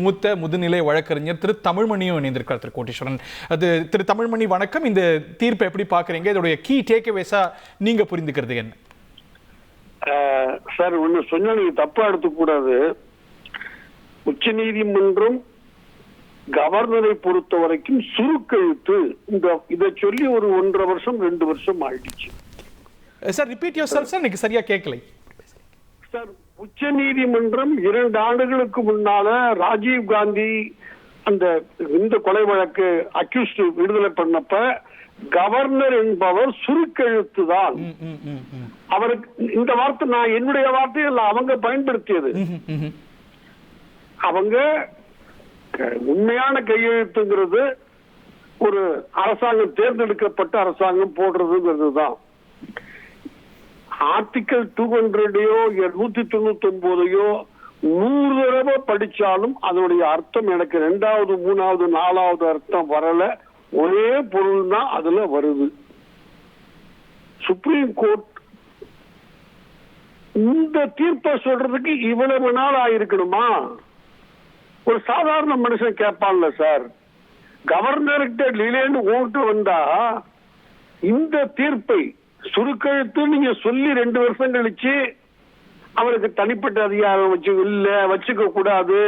மூத்த முதுநிலை வழக்கறிஞர் திரு தமிழ்மணியும் இணைந்திருக்கார். திரு கோட்டீஸ்வரன், அது திரு தமிழ்மணி வணக்கம். இந்த தீர்ப்பை எப்படி பாக்குறீங்க? இதோடைய கீ டேக்அவேஸா நீங்க புரிந்துக்கிறது என்ன? சார், ஒண்ணு சொன்னா நீங்க தப்பா எடுத்துக்கூடாது. உச்ச நீதிமன்றம் கவர்னரை பொறுத்த வரைக்கும் சுருக்கெழுத்து இதை சொல்லி ஒரு 1.5 வருஷம் 2 வருஷம் ஆயிடுச்சு. Sir repeat your self sir, எனக்கு சரியா கேட்கல சார். உச்ச நீதிமன்றம் 2 ஆண்டுகளுக்கு முன்னால ராஜீவ் காந்தி இந்த கொலை வழக்கு அக்யூஸ்ட் விடுதலை பண்ணப்ப கவர்னர் என்பவர் சுருக்கெழுத்து தான். அவருக்கு இந்த வார்த்தை நான் என்னுடைய வார்த்தை இல்ல, அவங்க பயன்படுத்தியது. அவங்க உண்மையான கையெழுத்துங்கிறது ஒரு அரசாங்கம் தேர்ந்தெடுக்கப்பட்ட அரசாங்கம் போடுறதுங்கிறது தான். ஆர்டிகல் 200யோ 199யோ 100 தடவை படிச்சாலும் அதனுடைய அர்த்தம் எனக்கு 2வது 3வது 4வது அர்த்தம் வரல. ஒரே பொருள் தான் அதுல வருது. சுப்ரீம் கோர்ட் இந்த தீர்ப்பை சொல்றதுக்கு இவ்வளவு நாள் ஆயிருக்கணுமா? ஒரு சாதாரண மனுஷன் கேட்பான்ல சார், கவர்னர்கிட்ட டிலேன்னு ஓட்டு வந்தா இந்த தீர்ப்பை சுருக்கெழுத்து நீங்க சொல்லி 2 வருஷம் கழிச்சு அவருக்கு தனிப்பட்ட அதிகாரம் வச்சுக்க கூடாது,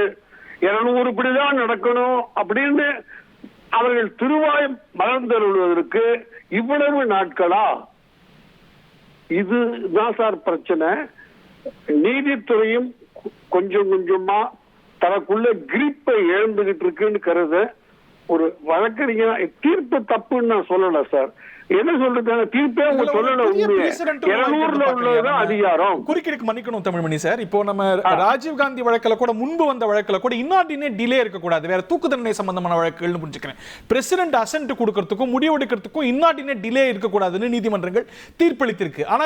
200 படிதான் நடக்கணும் அப்படின்னு அவர்கள் திருவாயம் மலர்ந்தருள்வதற்கு இவ்வளவு நாட்களா? இதுதான் சார் பிரச்சனை. நீதித்துறையும் கொஞ்சம் கொஞ்சமா தனக்குள்ள கிரிப்பை இழந்துகிட்டு இருக்குன்னு கருத ஒரு வழக்கறிஞர் தீர்ப்பு தப்புன்னு நான் சொல்லல சார். என்ன சொல்றது, தீர்ப்பே அவங்க சொல்லல. அதிகாரம் குறுக்கிடுக்கு மன்னிக்கணும் தமிழ்மணி சார். இப்போ நம்ம ராஜீவ் காந்தி வழக்கில் கூட முன்பு வந்த வழக்கில் கூட இன்னார்டினேட் டிலே இருக்கக்கூடாது, வேற தூக்கு தண்டனை சம்பந்தமான வழக்குகள்னு புரிஞ்சுக்கிறேன். பிரசிடென்ட் அசென்ட் கொடுக்கறதுக்கும் முடிவெடுக்கிறதுக்கும் இன்னார்டினேட் டிலே இருக்கக்கூடாதுன்னு நீதிமன்றங்கள் தீர்ப்பளித்திருக்கு. ஆனா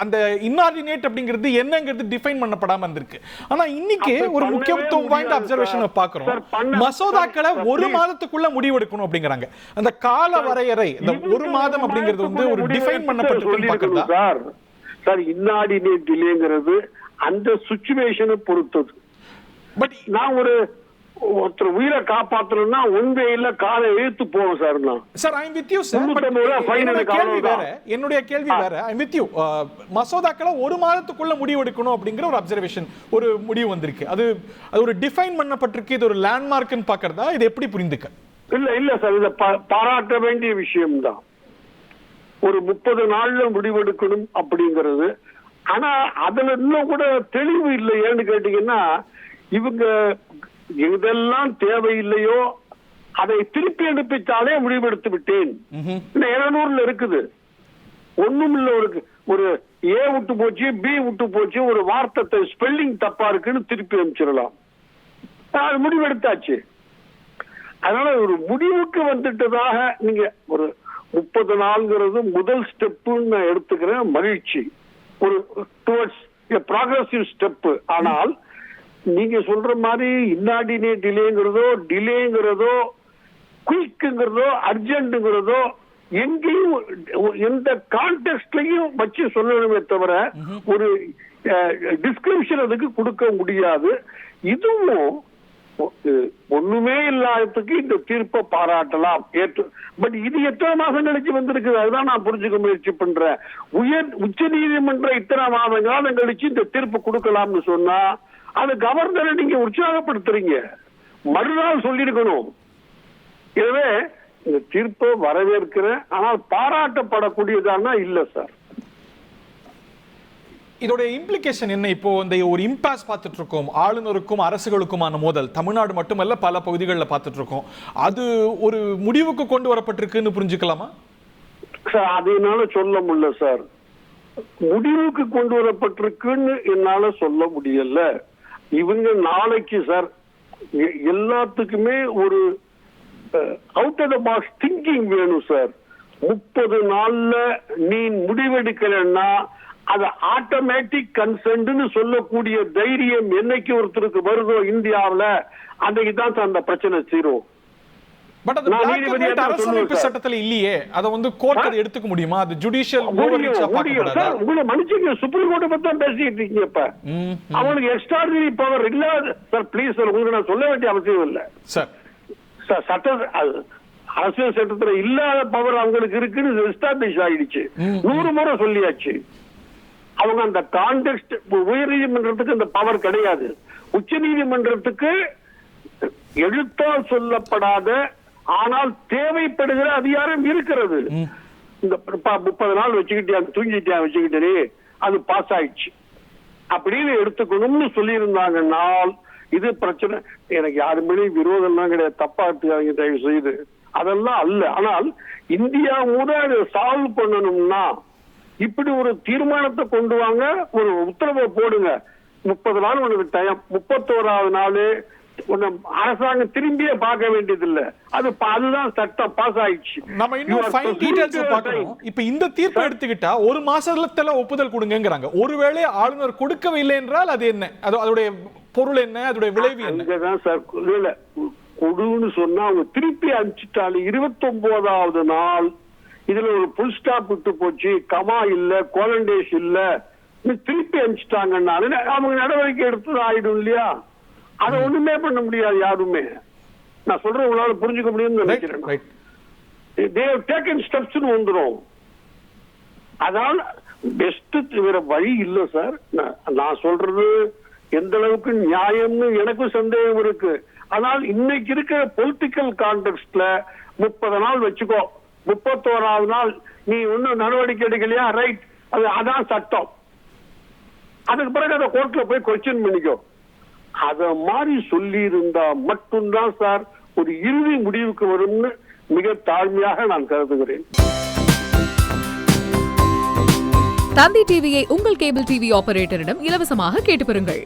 அந்த இன்னார்டினேட் அப்படிங்கிறது என்னங்கிறது டிஃபைன் பண்ணப்படாம இருந்திருக்கு. ஆனா இன்னைக்கு ஒரு முக்கியத்துவம் வாய்ந்த அப்சர்வேஷன் பாக்குறோம். மசோதாக்களை 1 மாதத்துக்குள்ள முடிவெடுக்கணும் அப்படிங்கிறாங்க. அந்த கால வரையறை இந்த 1 மாதம் அப்படிங்கிறது வந்து ஒரு டிஃபைன் பண்ணப்பட்டிருக்குன்னு பார்க்கறதா சார்? இன்னார்டினேட் டிலேங்கிறது அந்த சிச்சுவேஷனை பொறுத்தது. பட் நான் ஒருத்தர் உயிரை காப்பாற்றணும்னா ஒன்வேல காலை இழுத்து போவோம் sir. Sir I am with you sir. என்னுடைய கேள்வி வேற. I am with you. மசோதாக்களை 1 மாதத்துக்குள்ள முடிவெடுக்கணும் அப்படிங்கிற ஒரு அப்சர்வேஷன், ஒரு முடிவு வந்திருக்கு. அது ஒரு டிஃபைன் பண்ணப்பட்டிருக்கு. இது ஒரு லேண்ட்மார்க்னு பார்க்கறதா? இது எப்படி புரிந்துக்க? இல்ல சார், இதை பாராட்ட வேண்டிய விஷயம் தான். ஒரு 30 நாள்ல முடிவெடுக்கணும் அப்படிங்கிறது. ஆனா அதுல இன்னும் கூட தெளிவு இல்லை. ஏன்னு கேட்டீங்கன்னா, இவங்க எதெல்லாம் தேவையில்லையோ அதை திருப்பி அனுப்பித்தாலே முடிவெடுத்து விட்டேன். 200ல இருக்குது, ஒண்ணும் இல்ல. ஒரு ஏ விட்டு போச்சு, பி விட்டு போச்சு, ஒரு வார்த்தை ஸ்பெல்லிங் தப்பா இருக்குன்னு திருப்பி அனுப்பிச்சிடலாம். அது முடிவெடுத்தாச்சு. அதனால ஒரு முடிவுக்கு வந்துட்டதாக நீங்க ஒரு 30 நாள்ங்கிறது முதல் ஸ்டெப்புன்னு நான் எடுத்துக்கிறேன். மகிழ்ச்சி, ஒரு டுவர்ட்ஸ் ப்ராக்ரசிவ் ஸ்டெப். ஆனால் நீங்க சொல்ற மாதிரி இன்னார்டினேட் டிலேங்கிறதோ குயிக்குங்கிறதோ அர்ஜென்ட்ங்கிறதோ எங்கேயும் எந்த கான்டெக்ட்லயும் வச்சு சொல்லணுமே தவிர ஒரு டிஸ்கிரிப்ஷன் அதுக்கு கொடுக்க முடியாது. இதுவும் ஒண்ணுமே இல்லாததுக்கு இந்த தீர்ப்பை பாராட்டலாம். பட் இது எத்தனை மாசம் கழிச்சு வந்திருக்குது, அதுதான் நான் புரிஞ்சுக்க முயற்சி பண்றேன். உச்ச நீதிமன்றம் இத்தனை மாதம் கழிச்சு இந்த தீர்ப்பு கொடுக்கலாம்னு சொன்னா அது கவர்னரை நீங்க உற்சாகப்படுத்துறீங்க. மறுநாள் சொல்லிருக்கணும். எனவே இந்த தீர்ப்பை வரவேற்கிறேன். ஆனால் பாராட்டப்படக்கூடியதானா இல்ல சார். இதோட இம்ப்ளிகேஷன் என்ன? இப்போ இந்த ஒரு இம்பாஸ் பார்த்துட்டு இருக்கோம். ஆளுநருக்கும் அரசுகளுக்குமான மோதல் தமிழ்நாடு மட்டுமல்ல, பல பகுதிகளில் பார்த்துட்டு இருக்கோம். அது ஒரு முடிவுக்கு கொண்டு வரப்பட்டிருக்குன்னு புரிஞ்சுக்கலாமா சார்? அதனால சொல்ல முடியல சார். முடிவுக்கு கொண்டு வரப்பட்டிருக்குன்னு என்னால சொல்ல முடியல. இவங்க நாளைக்கு சார் எல்லாத்துக்குமே ஒரு out of the box thinking வேணும் சார். 30 நாள்ல நீ முடிவெடுக்கலன்னா அது ஆட்டோமேட்டிக் கன்சென்ட்னு சொல்லக்கூடிய தைரியம் என்னைக்கு ஒருத்தருக்கு வருதோ இந்தியாவில், அன்னைக்கு தான் அந்த பிரச்சனை தீரும். பட் அது black and white அரசியலமைப்பு சட்டத்துல இல்லையே, அத வந்து கோர்ட் அதை எடுத்துக்க முடியுமா? அது ஜுடிஷியல் ஓவர்ரீச்சா பார்க்கக்கூடாதா? சார் உங்களை மன்னிச்சுங்க, சுப்ரீம் கோர்ட் பத்தி தான் பேசிட்டு இருக்கீங்க. இப்ப அவனுக்கு எக்ஸ்ட்ராடினரி பவர் இல்லாத சார், ப்ளீஸ் சார், உங்களுக்கு நான் சொல்ல வேண்டிய அவசியம் இல்லை சார். சட்ட அரசியல் சட்டத்துல இல்லாத பவர் அவங்களுக்கு இருக்குன்னு எஸ்டாப்ளிஷ் ஆயிடுச்சு, 100 முறை சொல்லியாச்சு. அவங்க அந்த கான்டெக்ஸ்ட், உயர் நீதிமன்றத்துக்கு அந்த பவர் கிடையாது. உச்ச நீதிமன்றத்துக்கு எழுத்தால் சொல்லப்படாத ஆனால் தேவைப்படுகிற அதிகாரம் இருக்கிறது. இந்த 30 நாள் வச்சுக்கிட்டே அது பாஸ் ஆயிடுச்சு அப்படின்னு எடுத்துக்கணும்னு சொல்லி இருந்தாங்கன்னால் இது பிரச்சனை. எனக்கு யாருமே விரோதம்லாம் கிடையாது, தப்பா எடுத்துக்காதீங்க தயவு செய்து, அதெல்லாம் அல்ல. ஆனால் இந்தியா அதை சால்வ் பண்ணணும்னா இப்படி ஒரு தீர்மானத்தை கொண்டு வாங்க, ஒரு உத்தரவை போடுங்க. 30 நாள் உனக்கு டைம், 31வது நாள் அரசாங்கம் திரும்பியே பார்க்க வேண்டியது இல்ல, அதுதான் சட்டம் பாஸ் ஆயிடுச்சு. நம்ம இன்னும் ஃபைன் டீடைல்ஸ் பார்க்கணும். இப்ப இந்த தீர்ப்பை எடுத்துக்கிட்டா ஒரு மாசத்துல ஒப்புதல் கொடுங்கங்கறாங்க. ஒருவேளை ஆளுநர் கொடுக்கவில்லை என்றால் அது என்ன, அதோட பொருள் என்ன, அதோட விளைவு என்ன? அங்கதான் சார் இல்ல, கொடுன்னு சொன்னா அவங்க திருப்பி அனுப்பிச்சிட்டாலே 29வது நாள் இதுல ஒரு புல் ஸ்டாப் விட்டு போச்சு, கமா இல்ல, கோலண்டேஷ் இல்ல, திருப்பி அனுப்பிச்சிட்டாங்கன்னால அவங்க நடவடிக்கை எடுத்தது ஆயிடும் இல்லையா? அதை ஒண்ணுமே பண்ண முடியாது யாருமே. நான் சொல்றேன், உங்களால புரிஞ்சுக்க முடியும்னு நினைக்கிறேன். they have taken steps வந்துரும். அதனால பெஸ்ட் வேற வழி இல்ல சார். நான் சொல்றது எந்த அளவுக்கு நியாயம்னு எனக்கும் சந்தேகம் இருக்கு. ஆனால் இன்னைக்கு இருக்கிற பொலிட்டிக்கல் கான்டெக்ட்ல 30 நாள் வச்சுக்கோ, 31வது நாள் நீ ஒன்னும் நடவடிக்கை எடுக்கலையா, ரைட், அதான் சட்டம். அதுக்கு பிறகு அதை கோர்ட்ல போய் கொஸ்டின் பண்ணிக்கோ. அத மாதிரி சொல்லி இருந்தா மட்டும்தான் சார் ஒரு இறுதி முடிவுக்கு வரும்னு மிக தாழ்மையாக நான் கருதுகிறேன். தந்தி டிவியை உங்கள் கேபிள் டிவி ஆபரேட்டரிடம் இலவசமாக கேட்டு பெறுங்கள்.